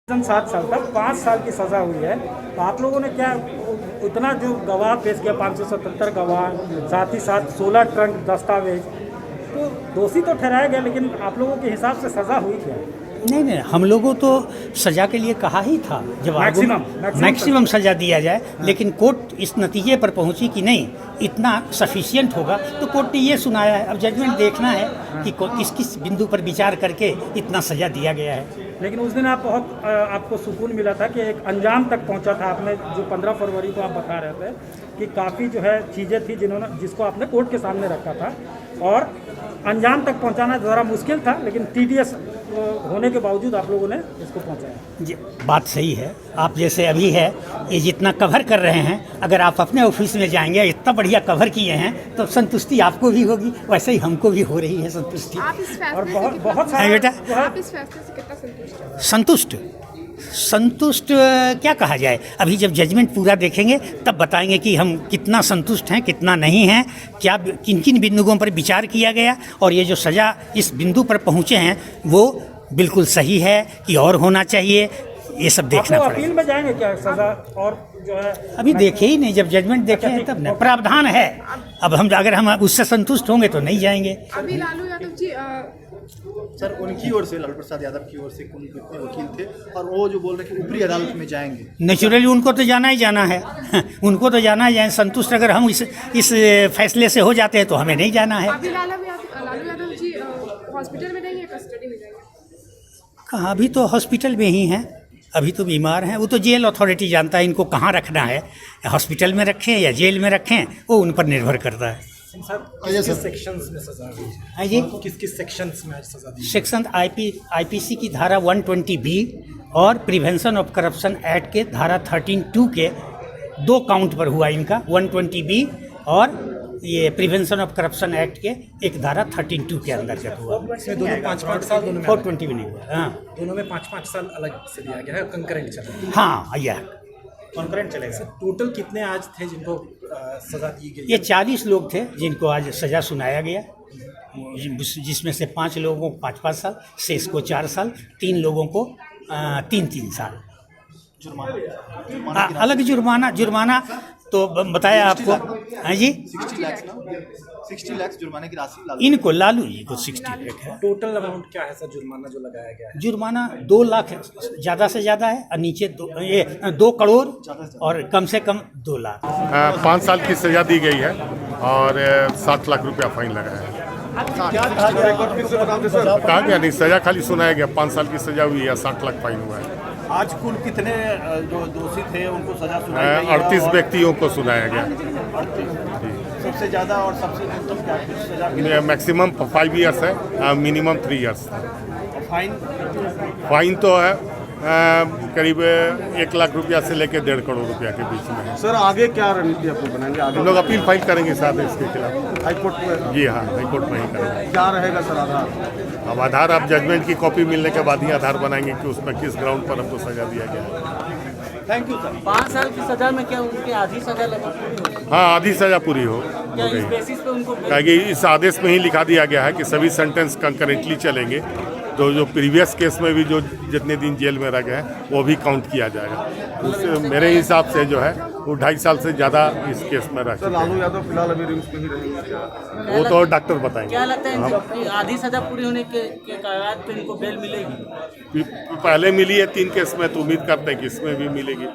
7 साल तक 5 साल की सज़ा हुई है। तो आप लोगों ने क्या उतना जो गवाह पेश किया, 577 गवाह, साथ ही साथ 16 ट्रंक दस्तावेज, तो दोषी तो ठहराया गया, लेकिन आप लोगों के हिसाब से सज़ा हुई क्या? नहीं, हम लोगों तो सज़ा के लिए कहा ही था, जब मैक्सिमम सज़ा दिया जाए। लेकिन कोर्ट इस नतीजे पर पहुंची कि नहीं, इतना सफिशिएंट होगा, तो कोर्ट ने ये सुनाया है। अब जजमेंट देखना है कि किस किस बिंदु पर विचार करके इतना सज़ा दिया गया है। लेकिन उस दिन आप आपको सुकून मिला था कि एक अंजाम तक पहुंचा था। आपने जो 15 फरवरी को आप बता रहे थे कि काफ़ी जो है चीज़ें थी जिसको आपने कोर्ट के सामने रखा था, और अंजाम तक पहुंचाना ज़रा मुश्किल था, लेकिन TDS होने के बावजूद आप लोगों ने इसको पहुंचाया। जी, बात सही है। आप जैसे अभी है ये जितना कवर कर रहे हैं, अगर आप अपने ऑफिस में जाएंगे, इतना बढ़िया कवर किए हैं, तो संतुष्टि आपको भी होगी, वैसे ही हमको भी हो रही है संतुष्टि। और बहुत सारा बेटा, आप इस फैसले से कितना संतुष्ट हैं? संतुष्ट क्या कहा जाए, अभी जब जजमेंट पूरा देखेंगे तब बताएंगे कि हम कितना संतुष्ट हैं, कितना नहीं हैं, क्या किन किन बिंदुओं पर विचार किया गया, और ये जो सज़ा इस बिंदु पर पहुँचे हैं वो बिल्कुल सही है कि और होना चाहिए, ये सब देखना पड़ेगा। अपील में जाएंगे क्या सज़ा और जो है? अभी देखे ही नहीं, जब जजमेंट देखें तब न। प्रावधान है, अब अगर हम उससे संतुष्ट होंगे तो नहीं जाएंगे। अभी लालू यादव जी सर, उनकी ओर से, लालू प्रसाद यादव की ओर से कितने वकील थे, और वो जो बोल रहे कि ऊपरी अदालत में जाएंगे? नेचुरली उनको तो जाना ही जाना है उनको तो जाना ही जाए। संतुष्ट अगर हम इस फैसले से हो जाते हैं तो हमें नहीं जाना है। अभी लालू यादव जी हॉस्पिटल में नहीं है, कस्टडी में जाएंगे? कहाँ, अभी तो हॉस्पिटल में ही हैं, अभी तो बीमार हैं। वो तो जेल अथॉरिटी जानता है इनको कहाँ रखना है, हॉस्पिटल में रखें या जेल में रखें, वो उन पर निर्भर करता है। किस सेक्शंस में सज़ा हुई है जी? किस सेक्शंस में सज़ा दी? सेक्शन IPC की धारा 120B और प्रिवेंशन ऑफ करप्शन एक्ट के धारा 13(2) के 2 काउंट पर हुआ इनका। 120B और ये प्रिवेंशन ऑफ करप्शन एक्ट के एक धारा 13(2) के अंतर्गत हुआ। इसमें दोनों 5-5 साल, दोनों में 420 भी नहीं हुआ। हाँ, दोनों में 5-5 साल अलग से दिया गया है, कंकरेंट चलेगा। हाँ, यह कंकरेंट चलेगा। टोटल कितने आज थे जिनको सज़ा दी गई? ये 40 लोग थे जिनको आज सज़ा सुनाया गया, जिसमें से 5 लोगों को 5-5 साल, शेष को 4 साल, 3 लोगों को 3-3 साल। अलग जुर्माना तो बताया आपको। हाँ जी, 60 लाख जुर्माने की राशि इनको, लालू जी को 60 लाख है। टोटल अमाउंट क्या है सर जुर्माना जो लगाया गया है? जुर्माना 2 लाख ज़्यादा से ज़्यादा है, और नीचे 2 करोड़ और कम से कम 2 लाख। 5 साल की सज़ा दी गई है और 60 लाख रुपया फाइन लगाया है। कहा गया नहीं, सज़ा खाली सुनाया गया। 5 साल की सज़ा हुई है, 60 लाख फाइन हुआ है। आज कुल कितने जो दोषी थे उनको सजा सुनाई गई? 38 व्यक्तियों को सुनाया गया। 38 सबसे ज़्यादा और सबसे न्यूनतम क्या सजा? मैक्सिमम 5 ईयर्स है, मिनिमम 3 ईयर्स। फाइन तो है करीब 1 लाख रुपया से लेकर 1.5 करोड़ रुपया के बीच में है। सर आगे क्या रणनीति आप बनाएंगे? हम लोग अपील फाइल करेंगे साथ इसके खिलाफ हाईकोर्ट में? जी हाँ, हाईकोर्ट में ही करेंगे। क्या रहेगा सर आधार? अब आधार, आप जजमेंट की कॉपी मिलने के बाद ही आधार बनाएंगे कि उसमें किस ग्राउंड पर हमको सजा दिया गया है। Thank you sir. 5 साल की सजा में क्या उनकी आधी सजा लगी? हाँ, आधी सजा पूरी हो क्या गई। इस बेसिस पे उनको? ताकि इस आदेश में ही लिखा दिया गया है कि सभी सेंटेंस कंकरेंटली चलेंगे, तो जो प्रीवियस केस में भी जो जितने दिन जेल में रह गए वो भी काउंट किया जाएगा। उससे मेरे हिसाब से जो है वो 2.5 साल से ज़्यादा इस केस में रह सर चुके लालू हैं। यादव फिलहाल अभी रिम्स में ही रहेंगे? वो तो डॉक्टर बताएंगे। क्या लगता है इनसे आधी सजा पूरी होने के कागज पे इनको बेल मिलेगी? पहले मिली है 3 केस में, तो उम्मीद करते हैं कि इसमें भी मिलेगी।